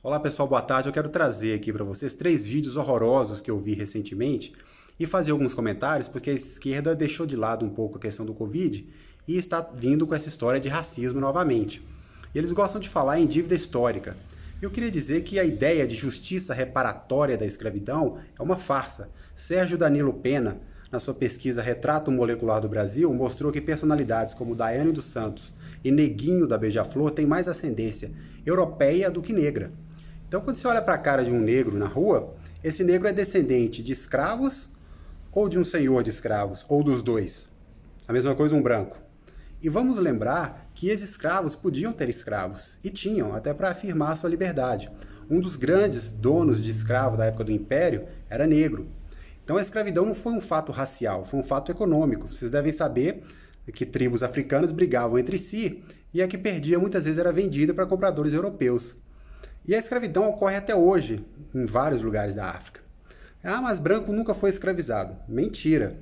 Olá pessoal, boa tarde. Eu quero trazer aqui para vocês 3 vídeos horrorosos que eu vi recentemente e fazer alguns comentários, porque a esquerda deixou de lado um pouco a questão do Covid e está vindo com essa história de racismo novamente. E eles gostam de falar em dívida histórica. Eu queria dizer que a ideia de justiça reparatória da escravidão é uma farsa. Sérgio Danilo Pena, na sua pesquisa Retrato Molecular do Brasil, mostrou que personalidades como Daiane dos Santos e Neguinho da Beija-Flor têm mais ascendência europeia do que negra. Então, quando você olha para a cara de um negro na rua, esse negro é descendente de escravos ou de um senhor de escravos, ou dos dois. A mesma coisa um branco. E vamos lembrar que esses escravos podiam ter escravos, e tinham, até para afirmar sua liberdade. Um dos grandes donos de escravo da época do Império era negro. Então a escravidão não foi um fato racial, foi um fato econômico. Vocês devem saber que tribos africanas brigavam entre si, e a que perdia muitas vezes era vendida para compradores europeus. E a escravidão ocorre até hoje em vários lugares da África. Ah, mas branco nunca foi escravizado. Mentira.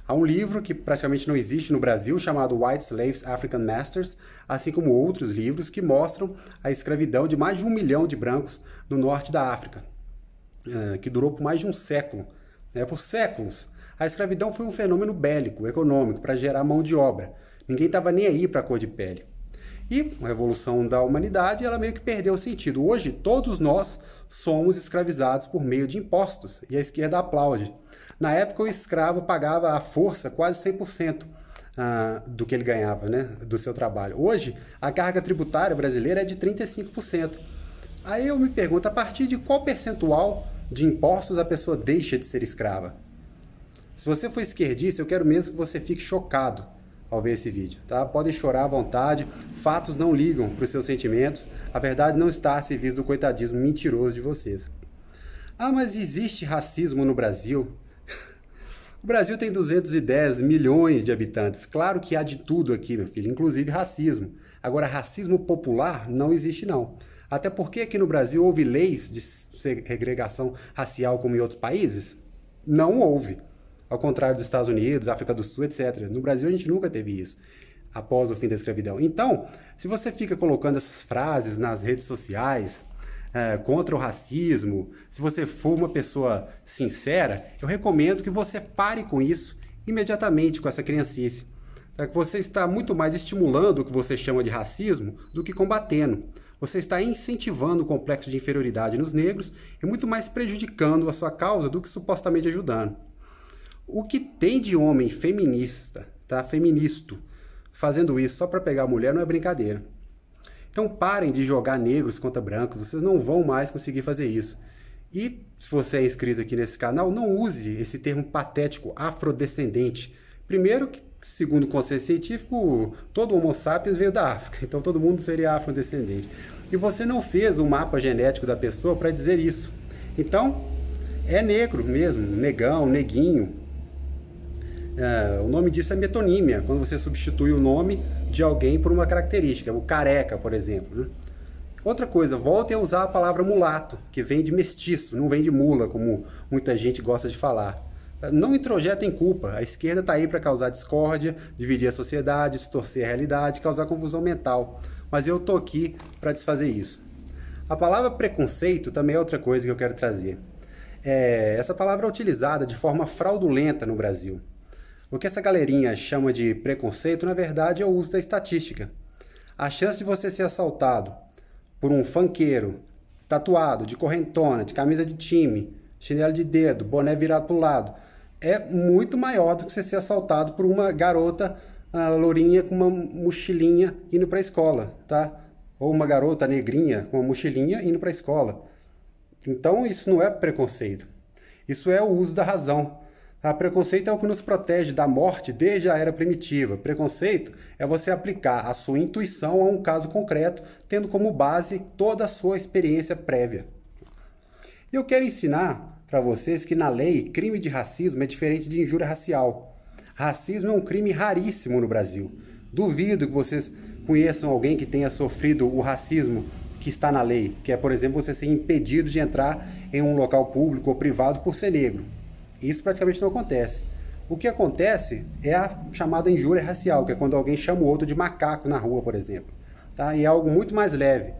Há um livro que praticamente não existe no Brasil, chamado White Slaves, African Masters, assim como outros livros que mostram a escravidão de mais de 1 milhão de brancos no norte da África, que durou por mais de um século. Por séculos, a escravidão foi um fenômeno bélico, econômico, para gerar mão de obra. Ninguém estava nem aí para a cor de pele. E a evolução da humanidade, ela meio que perdeu o sentido. Hoje, todos nós somos escravizados por meio de impostos, e a esquerda aplaude. Na época, o escravo pagava à força quase 100% do que ele ganhava, do seu trabalho. Hoje, a carga tributária brasileira é de 35%. Aí eu me pergunto, a partir de qual percentual de impostos a pessoa deixa de ser escrava? Se você for esquerdista, eu quero mesmo que você fique chocado ao ver esse vídeo, tá? Podem chorar à vontade, fatos não ligam para os seus sentimentos, a verdade não está a serviço do coitadismo mentiroso de vocês. Ah, mas existe racismo no Brasil? O Brasil tem 210 milhões de habitantes, claro que há de tudo aqui, meu filho, inclusive racismo. Agora, racismo popular não existe não. Até porque aqui no Brasil houve leis de segregação racial como em outros países? Não houve. Ao contrário dos Estados Unidos, África do Sul, etc. No Brasil a gente nunca teve isso, após o fim da escravidão. Então, se você fica colocando essas frases nas redes sociais, contra o racismo, se você for uma pessoa sincera, eu recomendo que você pare com isso imediatamente, com essa criancice. Que você está muito mais estimulando o que você chama de racismo do que combatendo. Você está incentivando o complexo de inferioridade nos negros e muito mais prejudicando a sua causa do que supostamente ajudando. O que tem de homem feminista, feministo, fazendo isso só para pegar a mulher não é brincadeira. Então parem de jogar negros contra brancos, vocês não vão mais conseguir fazer isso. E se você é inscrito aqui nesse canal, não use esse termo patético afrodescendente. Primeiro, segundo o consenso científico, todo Homo sapiens veio da África, então todo mundo seria afrodescendente. E você não fez um mapa genético da pessoa para dizer isso. Então, é negro mesmo, negão, neguinho. O nome disso é metonímia, quando você substitui o nome de alguém por uma característica, o careca, por exemplo. Outra coisa, voltem a usar a palavra mulato, que vem de mestiço, não vem de mula, como muita gente gosta de falar. Não introjetem culpa, a esquerda está aí para causar discórdia, dividir a sociedade, distorcer a realidade, causar confusão mental. Mas eu estou aqui para desfazer isso. A palavra preconceito também é outra coisa que eu quero trazer. Essa palavra é utilizada de forma fraudulenta no Brasil. O que essa galerinha chama de preconceito, na verdade, é o uso da estatística. A chance de você ser assaltado por um funkeiro, tatuado, de correntona, de camisa de time, chinelo de dedo, boné virado para o lado, é muito maior do que você ser assaltado por uma garota lourinha com uma mochilinha indo para a escola, Ou uma garota negrinha com uma mochilinha indo para a escola. Então isso não é preconceito. Isso é o uso da razão. Preconceito é o que nos protege da morte desde a era primitiva. Preconceito é você aplicar a sua intuição a um caso concreto, tendo como base toda a sua experiência prévia. E eu quero ensinar para vocês que na lei, crime de racismo é diferente de injúria racial. Racismo é um crime raríssimo no Brasil. Duvido que vocês conheçam alguém que tenha sofrido o racismo que está na lei, que é, por exemplo, você ser impedido de entrar em um local público ou privado por ser negro. Isso praticamente não acontece. O que acontece é a chamada injúria racial, que é quando alguém chama o outro de macaco na rua, por exemplo. E é algo muito mais leve.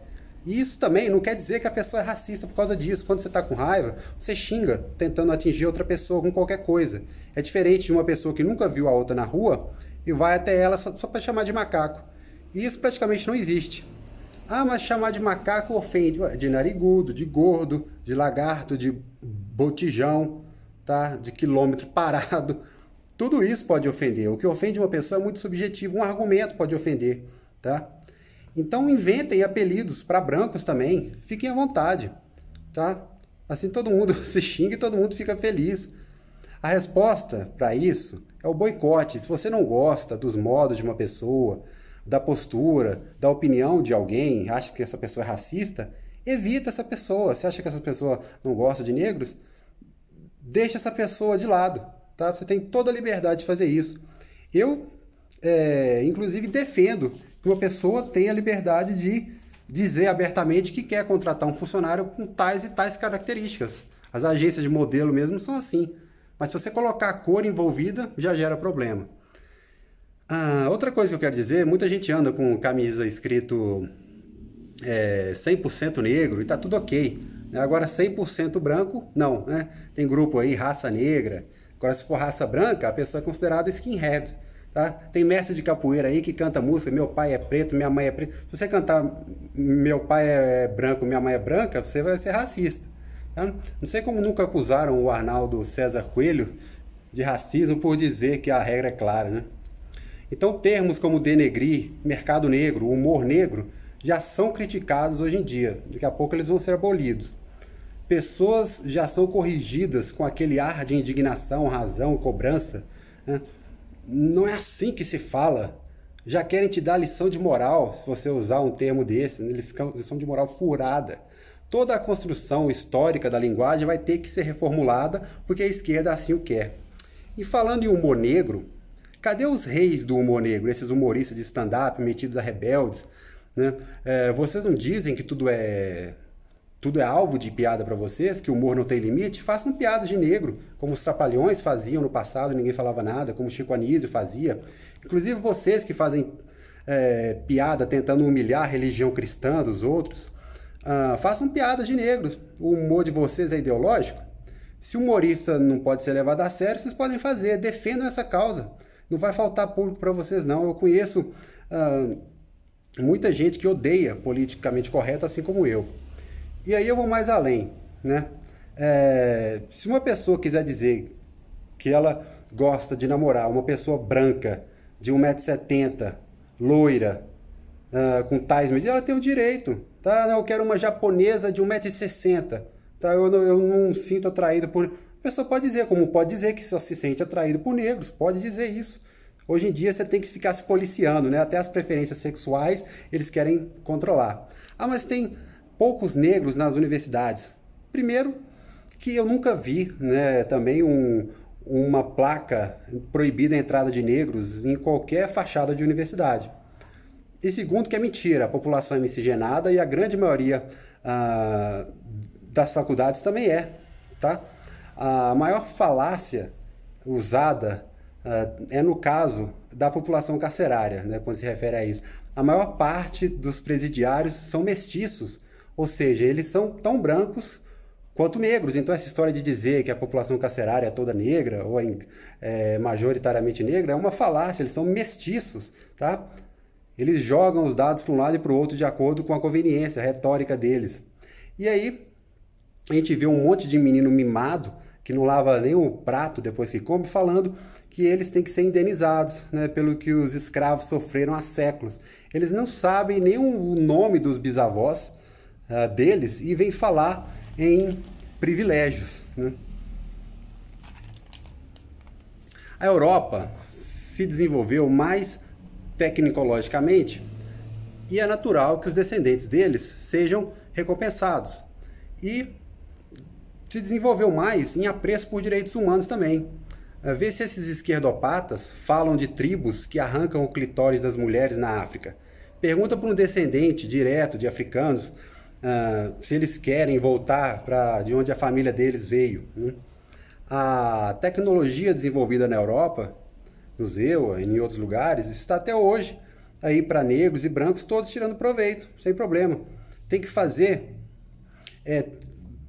E isso também não quer dizer que a pessoa é racista por causa disso. Quando você está com raiva, você xinga, tentando atingir outra pessoa com qualquer coisa. É diferente de uma pessoa que nunca viu a outra na rua e vai até ela só para chamar de macaco. E isso praticamente não existe. Ah, mas chamar de macaco ofende. De narigudo, de gordo, de lagarto, de botijão, tá? De quilômetro parado. Tudo isso pode ofender. O que ofende uma pessoa é muito subjetivo. Um argumento pode ofender, tá? Então inventem apelidos para brancos também. Fiquem à vontade, tá? Assim todo mundo se xinga e todo mundo fica feliz. A resposta para isso é o boicote. Se você não gosta dos modos de uma pessoa, da postura, da opinião de alguém, acha que essa pessoa é racista, evita essa pessoa. Se acha que essa pessoa não gosta de negros, deixa essa pessoa de lado, tá? Você tem toda a liberdade de fazer isso. Eu, inclusive, defendo que uma pessoa tenha a liberdade de dizer abertamente que quer contratar um funcionário com tais e tais características. As agências de modelo mesmo são assim. Mas se você colocar a cor envolvida, já gera problema. Outra coisa que eu quero dizer, muita gente anda com camisa escrito 100% negro e tá tudo ok. Agora 100% branco, não, né? Tem grupo aí, raça negra. Agora se for raça branca, a pessoa é considerada skinhead, tá? Tem mestre de capoeira aí que canta música, meu pai é preto, minha mãe é preta. Se você cantar meu pai é branco, minha mãe é branca, você vai ser racista. Tá? Não sei como nunca acusaram o Arnaldo César Coelho de racismo por dizer que a regra é clara, né? Então termos como denegrir, mercado negro, humor negro, já são criticados hoje em dia. Daqui a pouco eles vão ser abolidos. Pessoas já são corrigidas com aquele ar de indignação, razão, cobrança, né? Não é assim que se fala. Já querem te dar lição de moral, se você usar um termo desse, lição de moral furada. Toda a construção histórica da linguagem vai ter que ser reformulada, porque a esquerda assim o quer. E falando em humor negro, cadê os reis do humor negro, esses humoristas de stand-up metidos a rebeldes, né? Vocês não dizem que tudo é alvo de piada para vocês, que o humor não tem limite? Façam piadas de negro, como os Trapalhões faziam no passado, ninguém falava nada, como Chico Anísio fazia. Inclusive vocês que fazem piada tentando humilhar a religião cristã dos outros, façam piadas de negros. O humor de vocês é ideológico? Se o humorista não pode ser levado a sério, vocês podem fazer, defendam essa causa. Não vai faltar público para vocês, não. Eu conheço muita gente que odeia politicamente correto, assim como eu. E aí eu vou mais além, né? Se uma pessoa quiser dizer que ela gosta de namorar uma pessoa branca, de 1,70 m, loira, com tais medidas, ela tem o direito, tá? Eu quero uma japonesa de 1,60 m, tá? Eu não sinto atraído por... A pessoa pode dizer, como pode dizer que só se sente atraído por negros, pode dizer isso. Hoje em dia você tem que ficar se policiando, né? Até as preferências sexuais eles querem controlar. Mas tem poucos negros nas universidades. Primeiro, que eu nunca vi, né, também uma placa proibida a entrada de negros em qualquer fachada de universidade. E segundo, que é mentira, a população é miscigenada e a grande maioria das faculdades também tá? A maior falácia usada é no caso da população carcerária, né, quando se refere a isso. A maior parte dos presidiários são mestiços, ou seja, eles são tão brancos quanto negros. Então essa história de dizer que a população carcerária é toda negra ou é majoritariamente negra é uma falácia, eles são mestiços, tá? Eles jogam os dados para um lado e para o outro de acordo com a conveniência, a retórica deles. E aí a gente vê um monte de menino mimado que não lava nem o prato depois que come, falando que eles têm que ser indenizados, né, pelo que os escravos sofreram há séculos. Eles não sabem nem o nome dos bisavós deles e vêm falar em privilégios, né? A Europa se desenvolveu mais tecnologicamente e é natural que os descendentes deles sejam recompensados. E se desenvolveu mais em apreço por direitos humanos também. Vê se esses esquerdopatas falam de tribos que arrancam o clitóris das mulheres na África. Pergunta para um descendente direto de africanos se eles querem voltar para de onde a família deles veio, né? A tecnologia desenvolvida na Europa, no ZEUA e em outros lugares, está até hoje aí para negros e brancos todos tirando proveito, sem problema. tem que fazer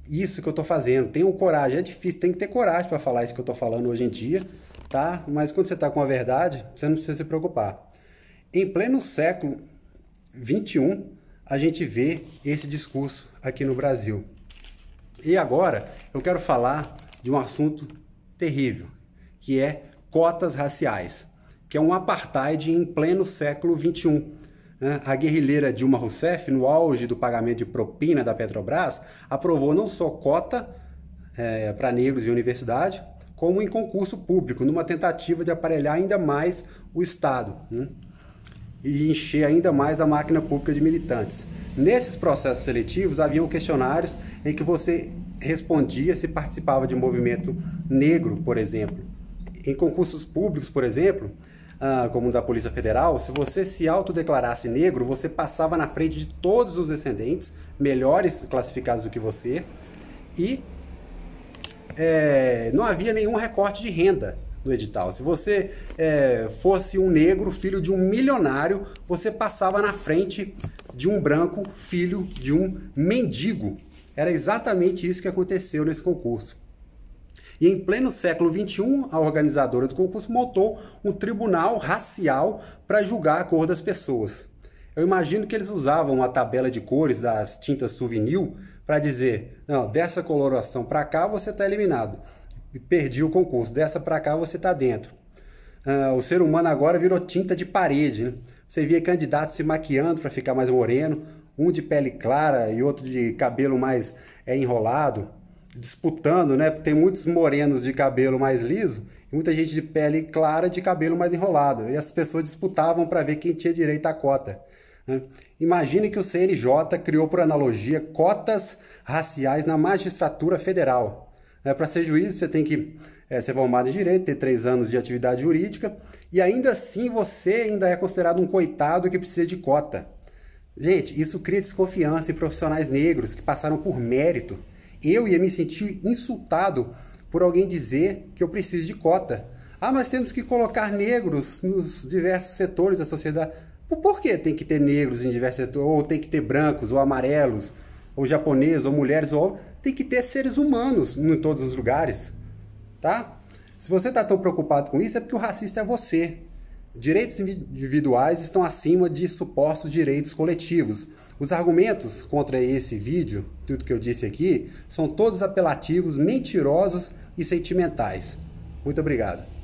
isso que eu estou fazendo. Tenham coragem. É difícil, tem que ter coragem para falar isso que eu estou falando hoje em dia, tá? Mas quando você está com a verdade, você não precisa se preocupar. Em pleno século XXI, a gente vê esse discurso aqui no Brasil. E agora eu quero falar de um assunto terrível, que é cotas raciais, que é um apartheid em pleno século XXI. A guerrilheira Dilma Rousseff, no auge do pagamento de propina da Petrobras, aprovou não só cota para negros em universidade, como em concurso público, numa tentativa de aparelhar ainda mais o Estado, e encher ainda mais a máquina pública de militantes. Nesses processos seletivos, haviam questionários em que você respondia se participava de movimento negro, por exemplo. Em concursos públicos, por exemplo, como o da Polícia Federal, se você se autodeclarasse negro, você passava na frente de todos os descendentes, melhores classificados do que você, e não havia nenhum recorte de renda no edital. Se você fosse um negro, filho de um milionário, você passava na frente de um branco, filho de um mendigo. Era exatamente isso que aconteceu nesse concurso. E em pleno século XXI, a organizadora do concurso montou um tribunal racial para julgar a cor das pessoas. Eu imagino que eles usavam uma tabela de cores das tintas Souvenir para dizer, não, dessa coloração para cá você está eliminado. Perdi o concurso, dessa para cá você está dentro. O ser humano agora virou tinta de parede, né? Você via candidatos se maquiando para ficar mais moreno, um de pele clara e outro de cabelo mais enrolado, disputando, né? Tem muitos morenos de cabelo mais liso e muita gente de pele clara de cabelo mais enrolado. E as pessoas disputavam para ver quem tinha direito à cota, né? Imagine que o CNJ criou, por analogia, cotas raciais na magistratura federal. Para ser juiz, você tem que ser formado em Direito, ter 3 anos de atividade jurídica, e ainda assim você ainda é considerado um coitado que precisa de cota. Gente, isso cria desconfiança em profissionais negros que passaram por mérito. Eu ia me sentir insultado por alguém dizer que eu preciso de cota. Mas temos que colocar negros nos diversos setores da sociedade. Por que tem que ter negros em diversos setores? Ou tem que ter brancos, ou amarelos, ou japoneses, ou mulheres, ou tem que ter seres humanos em todos os lugares, tá? Se você está tão preocupado com isso, é porque o racista é você. Direitos individuais estão acima de supostos direitos coletivos. Os argumentos contra esse vídeo, tudo que eu disse aqui, são todos apelativos, mentirosos e sentimentais. Muito obrigado.